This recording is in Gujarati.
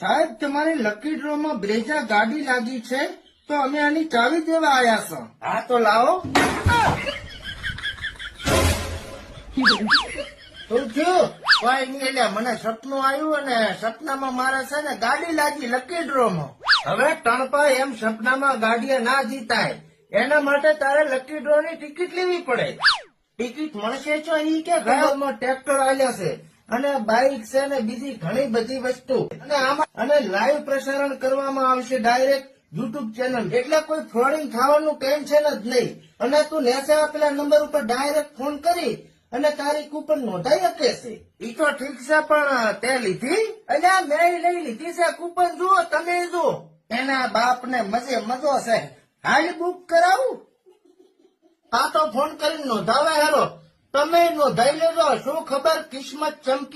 સાહેબ તમારી લકી ડ્રો માં બ્રેઝા ગાડી લાગી છે તો અમે આની ચાવી દેવા આવ્યા છો. હા તો લાવો. શું થયું? કોઈ નહીં, એટલે મને સપનું આવ્યું અને સપનામાં મારે છે ને ગાડી લાગી લકી ડ્રો માં. હવે ટણપા એમ સપનામાં ગાડીએ ના જીતાય, એના માટે તારે લકી ડ્રો ની ટિકિટ લેવી પડે. ટિકિટ મળશે છો ઈ કે ઘરમાં ટ્રેક્ટર આલ્યા છે અને બાઇક છે ને બીજી ઘણી બધી વસ્તુ, અને આમાં અને લાઈવ પ્રસારણ કરવામાં આવશે ડાયરેક્ટ યુટ્યુબ ચેનલ, એટલે કોઈ ફ્રોડિંગ થવાનું ટેન્શન જ નહીં. અને તું નેસે આપેલા નંબર ઉપર ડાયરેક્ટ ફોન કરી અને તારી કૂપન નોંધાઈ શકે છે. ઈ તો ઠીક છે, પણ તે લીધી? અલ્યા મેં લઈ લીધી છે કૂપન. જુઓ, તમે જુઓ. એના બાપ ને મજો છે. હાલ બુક કરાવું? આ તો ફોન કરીને નોંધાવે. હેલો, તમે નોંધાઈ લેજો. શું ખબર કિસ્મત ચમકી